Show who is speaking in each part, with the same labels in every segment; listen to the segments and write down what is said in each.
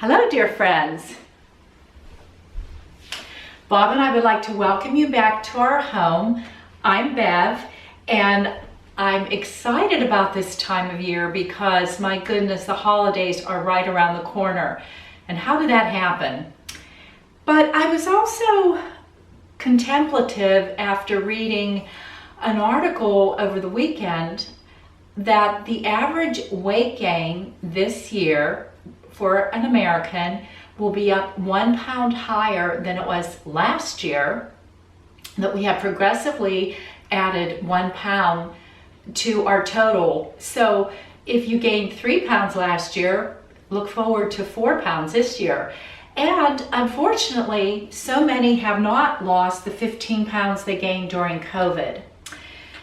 Speaker 1: Hello, dear friends. Bob and I would like to welcome you back to our home. I'm Bev, and I'm excited about this time of year because, my goodness, the holidays are right around the corner. And how did that happen? But I was also contemplative after reading an article over the weekend that the average weight gain this year for an American will be up 1 pound higher than it was last year, that we have progressively added 1 pound to our total. So if you gained 3 pounds last year, look forward to 4 pounds this year. And unfortunately, so many have not lost the 15 pounds they gained during COVID.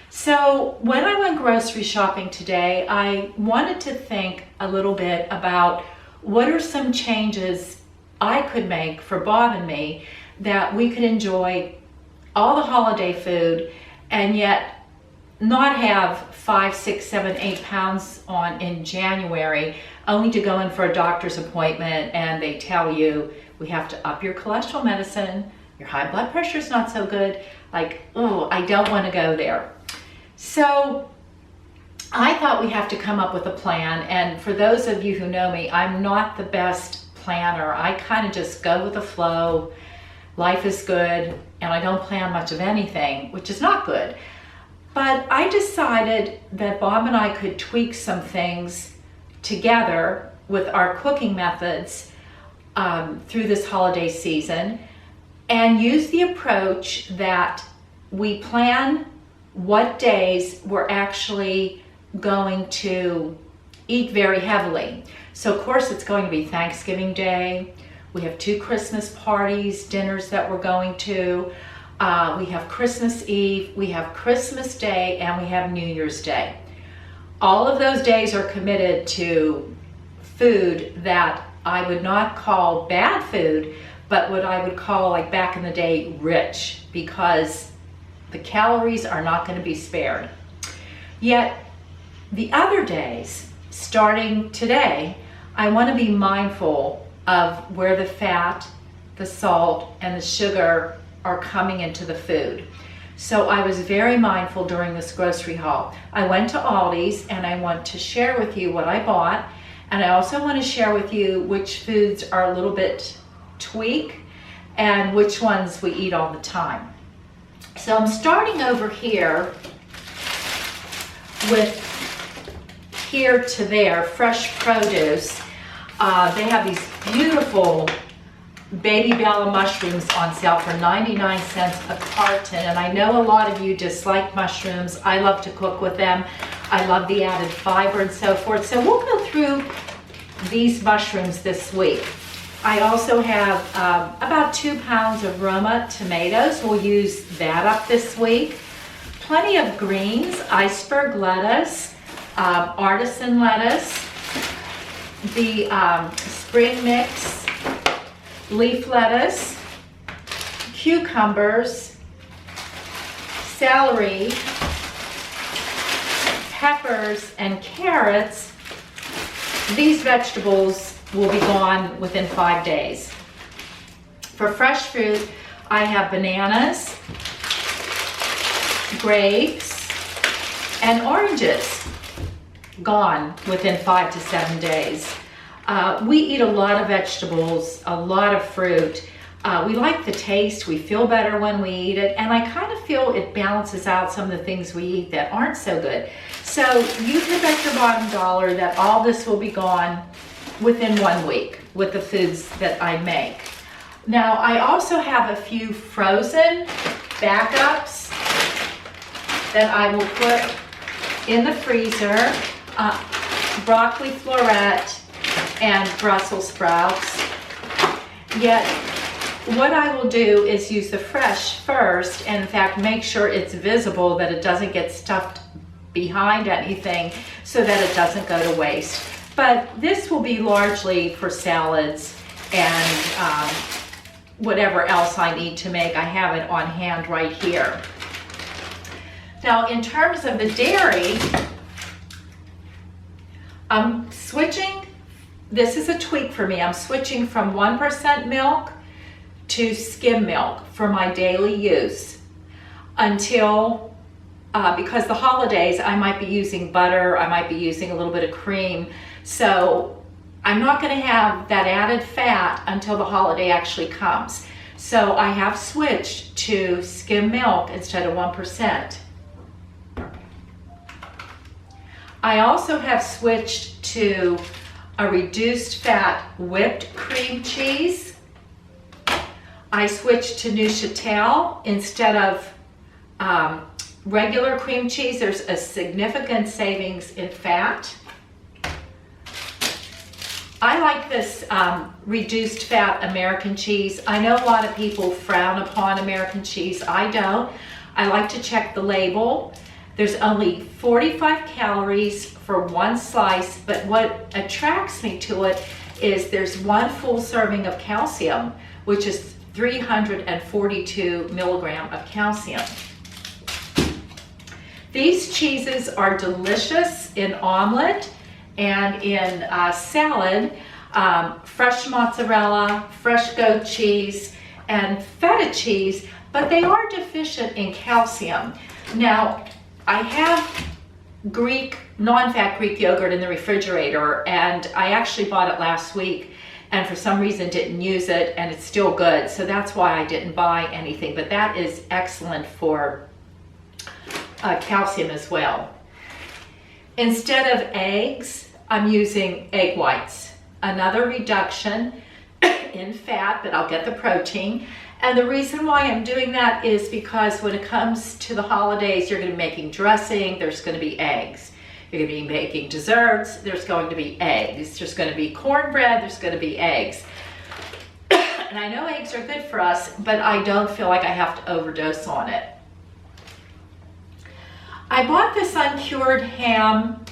Speaker 1: So when I went grocery shopping today, I wanted to think a little bit about what are some changes I could make for Bob and me that we could enjoy all the holiday food and yet not have 5, 6, 7, 8 pounds on in January, only to go in for a doctor's appointment and they tell you we have to up your cholesterol medicine, your high blood pressure is not so good. Like, oh, I don't want to go there. So I thought we have to come up with a plan, and for those of you who know me, I'm not the best planner. I kind of just go with the flow. Life is good, and I don't plan much of anything, which is not good. But I decided that Bob and I could tweak some things together with our cooking methods through this holiday season and use the approach that we plan what days we're actually going to eat very heavily. So of course it's going to be Thanksgiving Day. We have 2 Christmas parties, dinners that we're going to. We have Christmas Eve, we have Christmas Day, and we have New Year's Day. All of those days are committed to food that I would not call bad food, but what I would call, like back in the day, rich, because the calories are not going to be spared. Yet the other days, starting today, I want to be mindful of where the fat, the salt, and the sugar are coming into the food. So I was very mindful during this grocery haul. I went to Aldi's and I want to share with you what I bought, and I also want to share with you which foods are a little bit tweak and which ones we eat all the time. So I'm starting over here with here to there fresh produce. They have these beautiful baby Bella mushrooms on sale for 99 cents a carton, and I know a lot of you dislike mushrooms. I love to cook with them. I love the added fiber and so forth. So we'll go through these mushrooms this week. I also have about 2 pounds of Roma tomatoes. We'll use that up this week. Plenty of greens, iceberg lettuce, artisan lettuce, the spring mix, leaf lettuce, cucumbers, celery, peppers, and carrots. These vegetables will be gone within 5 days. For fresh fruit, I have bananas, grapes, and oranges gone within 5 to 7 days. We eat a lot of vegetables, a lot of fruit. We like the taste, we feel better when we eat it, and I kind of feel it balances out some of the things we eat that aren't so good. So you can bet your bottom dollar that all this will be gone within 1 week with the foods that I make. Now I also have a few frozen backups that I will put in the freezer. Broccoli florette and Brussels sprouts. Yet what I will do is use the fresh first, and in fact make sure it's visible, that it doesn't get stuffed behind anything, so that it doesn't go to waste. But this will be largely for salads and whatever else I need to make. I have it on hand right here. Now in terms of the dairy, I'm switching this is a tweak for me. I'm switching from 1% milk to skim milk for my daily use until, because the holidays, I might be using butter, I might be using a little bit of cream. So I'm not gonna have that added fat until the holiday actually comes. So I have switched to skim milk instead of 1%. I also have switched to a reduced fat whipped cream cheese. I switched to Neuchâtel instead of regular cream cheese. There's a significant savings in fat. I like this reduced fat American cheese. I know a lot of people frown upon American cheese. I don't. I like to check the label. There's only 45 calories for one slice, but what attracts me to it is there's one full serving of calcium, which is 342 milligram of calcium. These cheeses are delicious in omelet and in salad. Fresh mozzarella, fresh goat cheese, and feta cheese, but they are deficient in calcium. Now, I have Greek, non-fat Greek yogurt in the refrigerator, and I actually bought it last week and for some reason didn't use it, and it's still good, so that's why I didn't buy anything, but that is excellent for calcium as well. Instead of eggs, I'm using egg whites. Another reduction in fat, but I'll get the protein. And the reason why I'm doing that is because when it comes to the holidays, you're going to be making dressing, there's going to be eggs. You're going to be making desserts, there's going to be eggs. There's going to be cornbread, there's going to be eggs. And I know eggs are good for us, but I don't feel like I have to overdose on it. I bought this uncured ham.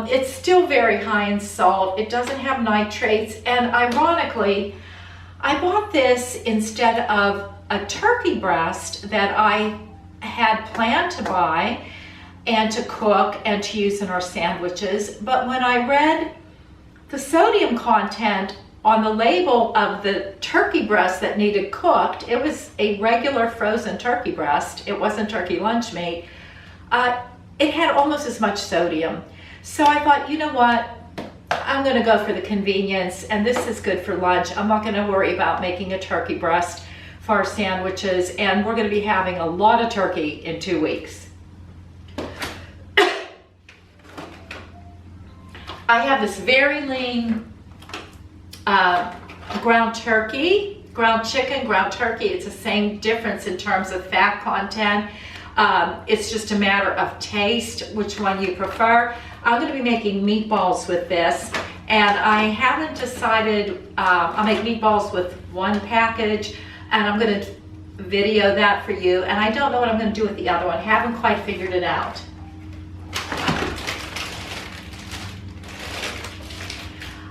Speaker 1: It's still very high in salt. It doesn't have nitrates, and ironically, I bought this instead of a turkey breast that I had planned to buy and to cook and to use in our sandwiches. But when I read the sodium content on the label of the turkey breast that needed cooked, it was a regular frozen turkey breast. It wasn't turkey lunch meat. It had almost as much sodium. So I thought, you know what? I'm going to go for the convenience, and this is good for lunch. I'm not going to worry about making a turkey breast for our sandwiches, and we're going to be having a lot of turkey in 2 weeks. I have this very lean ground turkey, ground chicken, ground turkey. It's the same difference in terms of fat content. It's just a matter of taste, which one you prefer. I'm going to be making meatballs with this, and I haven't decided. I'll make meatballs with one package, and I'm going to video that for you, and I don't know what I'm going to do with the other one. Haven't quite figured it out.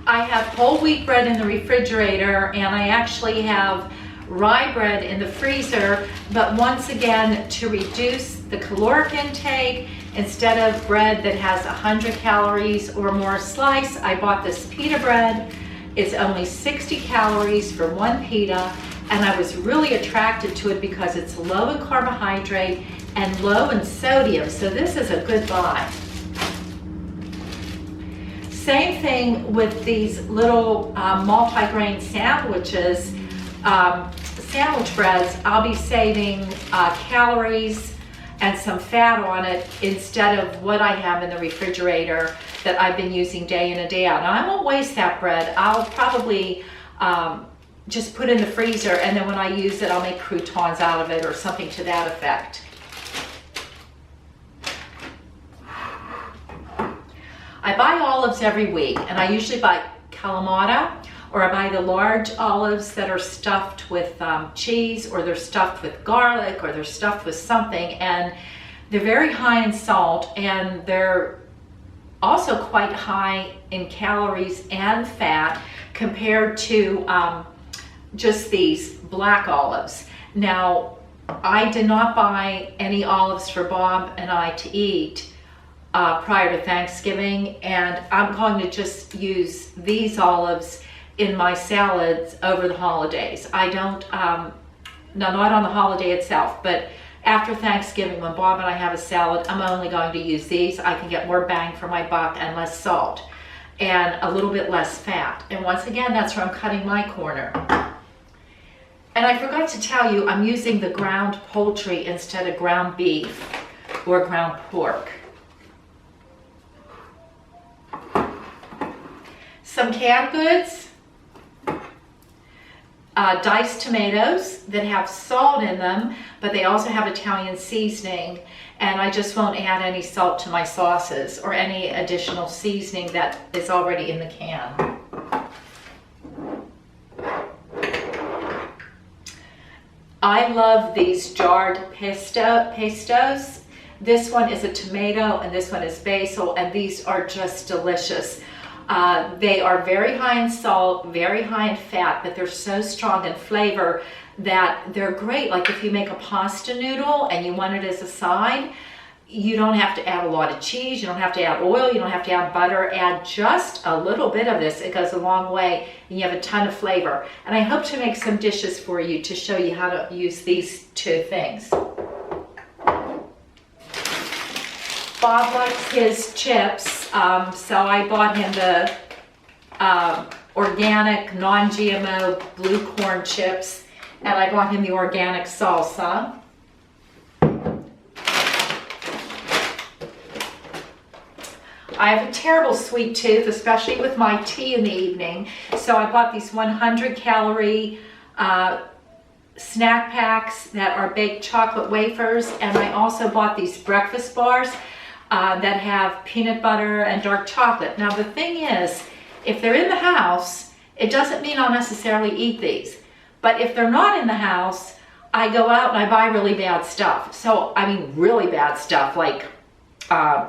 Speaker 1: I have whole wheat bread in the refrigerator, and I actually have rye bread in the freezer, but once again, to reduce the caloric intake, instead of bread that has 100 calories or more a slice, I bought this pita bread. It's only 60 calories for one pita, and I was really attracted to it because it's low in carbohydrate and low in sodium, so this is a good buy. Same thing with these little multi-grain sandwiches, sandwich breads. I'll be saving calories and some fat on it instead of what I have in the refrigerator that I've been using day in and day out. Now, I won't waste that bread. I'll probably just put it in the freezer, and then when I use it, I'll make croutons out of it or something to that effect. I buy olives every week, and I usually buy Kalamata, or I buy the large olives that are stuffed with cheese, or they're stuffed with garlic, or they're stuffed with something, and they're very high in salt, and they're also quite high in calories and fat compared to just these black olives. Now, I did not buy any olives for Bob and I to eat prior to Thanksgiving, and I'm going to just use these olives in my salads over the holidays. I don't, no, not on the holiday itself, but after Thanksgiving, when Bob and I have a salad, I'm only going to use these. I can get more bang for my buck and less salt and a little bit less fat. And once again, that's where I'm cutting my corner. And I forgot to tell you, I'm using the ground poultry instead of ground beef or ground pork. Some canned goods. Diced tomatoes that have salt in them, but they also have Italian seasoning, and I just won't add any salt to my sauces or any additional seasoning that is already in the can. I love these jarred pestos. This one is a tomato and this one is basil, and these are just delicious. They are very high in salt, very high in fat, but they're so strong in flavor that they're great. Like if you make a pasta noodle and you want it as a side, you don't have to add a lot of cheese, you don't have to add oil, you don't have to add butter. Add just a little bit of this. It goes a long way and you have a ton of flavor. And I hope to make some dishes for you to show you how to use these two things. Bob likes his chips, so I bought him the organic, non-GMO blue corn chips, and I bought him the organic salsa. I have a terrible sweet tooth, especially with my tea in the evening, so I bought these 100-calorie snack packs that are baked chocolate wafers, and I also bought these breakfast bars that have peanut butter and dark chocolate. Now the thing is, if they're in the house, it doesn't mean I'll necessarily eat these. But if they're not in the house, I go out and I buy really bad stuff. So, I mean really bad stuff, like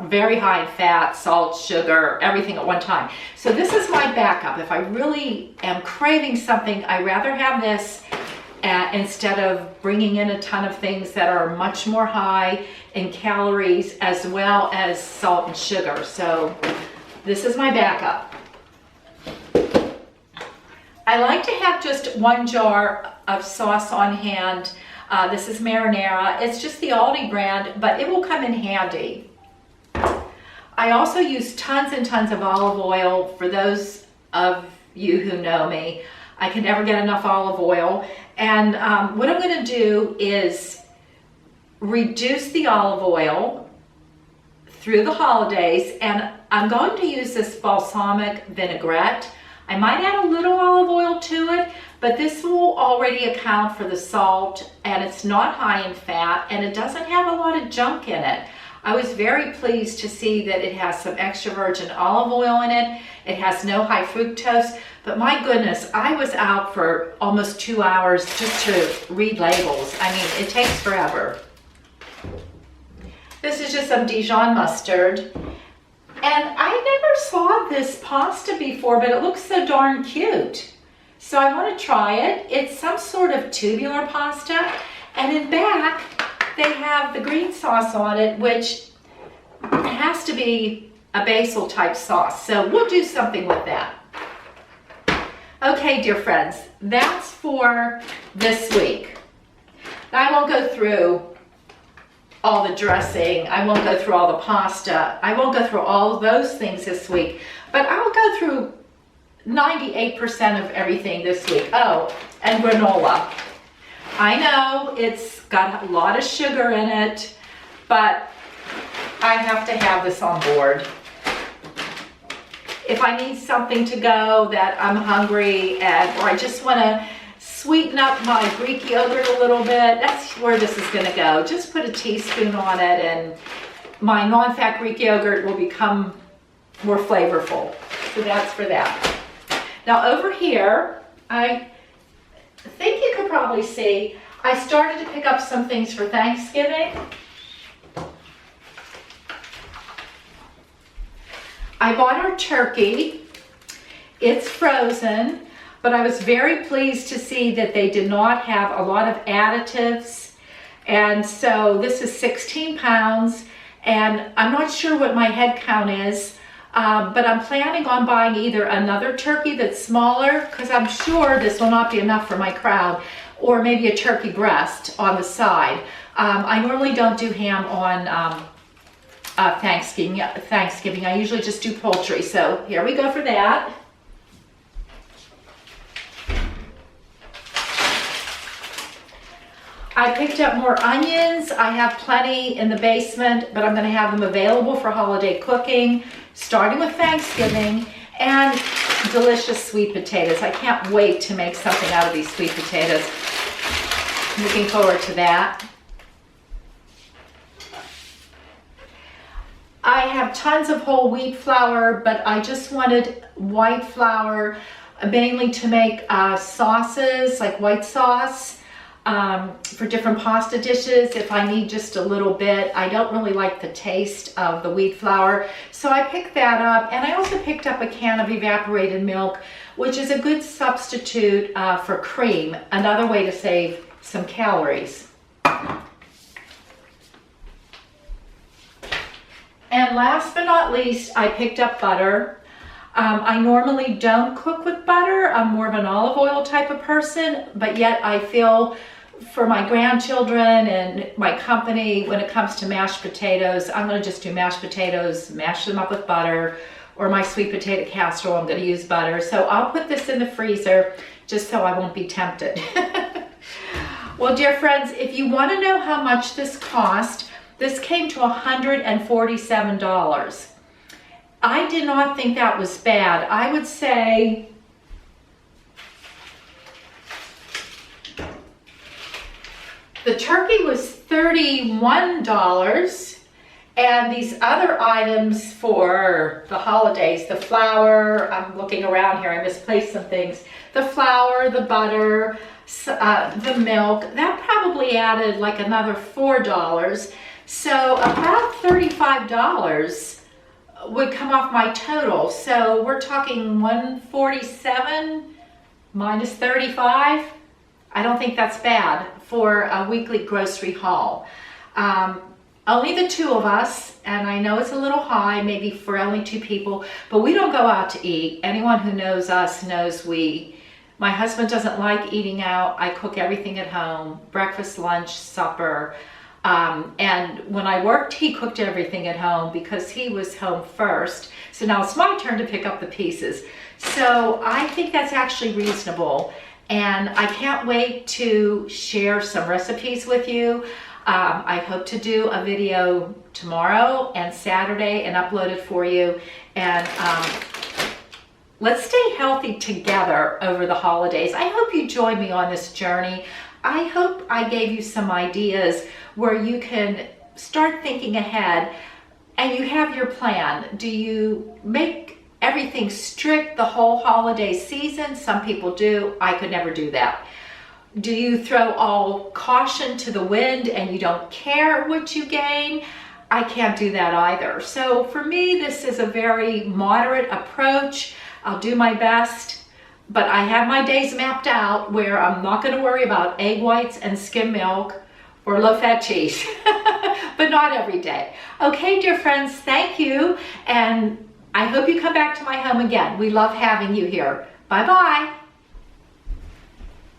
Speaker 1: very high in fat, salt, sugar, everything at one time. So this is my backup. If I really am craving something, I'd rather have this instead of bringing in a ton of things that are much more high in calories as well as salt and sugar. So this is my backup. I like to have just one jar of sauce on hand. This is marinara. It's just the Aldi brand, but it will come in handy. I also use tons and tons of olive oil. For those of you who know me, I can never get enough olive oil. And what I'm going to do is reduce the olive oil through the holidays, and I'm going to use this balsamic vinaigrette. I might add a little olive oil to it, but this will already account for the salt, and it's not high in fat, and it doesn't have a lot of junk in it. I was very pleased to see that it has some extra virgin olive oil in it. It has no high fructose, but my goodness, I was out for almost 2 hours just to read labels. I mean, it takes forever. This is just some Dijon mustard. And I never saw this pasta before, but it looks so darn cute. So I want to try it. It's some sort of tubular pasta. And in back, they have the green sauce on it, which has to be a basil type sauce. So we'll do something with that. Okay, dear friends, that's for this week. Now, I won't go through all the dressing. I won't go through all the pasta. I won't go through all of those things this week, but I'll go through 98% of everything this week. Oh, and granola. I know it's got a lot of sugar in it, but I have to have this on board. If I need something to go that I'm hungry and, or I just want to sweeten up my Greek yogurt a little bit, that's where this is going to go. Just put a teaspoon on it and my non-fat Greek yogurt will become more flavorful. So that's for that. Now over here, I think you could probably see, I started to pick up some things for Thanksgiving. I bought our turkey. It's frozen, but I was very pleased to see that they did not have a lot of additives. And so this is 16 pounds And I'm not sure what my head count is, but I'm planning on buying either another turkey that's smaller, because I'm sure this will not be enough for my crowd, or maybe a turkey breast on the side. I normally don't do ham on Thanksgiving. I usually just do poultry. So here we go for that. I picked up more onions. I have plenty in the basement, but I'm going to have them available for holiday cooking, starting with Thanksgiving, and delicious sweet potatoes. I can't wait to make something out of these sweet potatoes. Looking forward to that. I have tons of whole wheat flour, but I just wanted white flour, mainly to make sauces, like white sauce, for different pasta dishes if I need just a little bit. I don't really like the taste of the wheat flour, so I picked that up. And I also picked up a can of evaporated milk, which is a good substitute for cream, another way to save some calories. And last but not least, I picked up butter. I normally don't cook with butter. I'm more of an olive oil type of person, but yet I feel for my grandchildren and my company, when it comes to mashed potatoes, I'm going to just do mashed potatoes, mash them up with butter, or my sweet potato casserole, I'm going to use butter. So I'll put this in the freezer just so I won't be tempted. Well, dear friends, if you want to know how much this cost, this came to $147. I did not think that was bad. I would say the turkey was $31, and these other items for the holidays, the flour, I'm looking around here, I misplaced some things, the flour, the butter, the milk, that probably added like another $4. So about $35 would come off my total. So we're talking $147 minus $35. I don't think that's bad for a weekly grocery haul. Only the two of us, and I know it's a little high, maybe for only two people, but we don't go out to eat. Anyone who knows us knows my husband doesn't like eating out. I cook everything at home, breakfast, lunch, supper. And when I worked, he cooked everything at home because he was home first. So now it's my turn to pick up the pieces. So I think that's actually reasonable. And I can't wait to share some recipes with you. I hope to do a video tomorrow and Saturday and upload it for you. And let's stay healthy together over the holidays. I hope you join me on this journey. I hope I gave you some ideas where you can start thinking ahead and you have your plan. Do you make everything strict the whole holiday season? Some people do. I could never do that. Do you throw all caution to the wind and you don't care what you gain? I can't do that either. So for me, this is a very moderate approach. I'll do my best, but I have my days mapped out where I'm not going to worry about egg whites and skim milk or low-fat cheese, but not every day. Okay, dear friends, thank you, and I hope you come back to my home again. We love having you here. Bye-bye.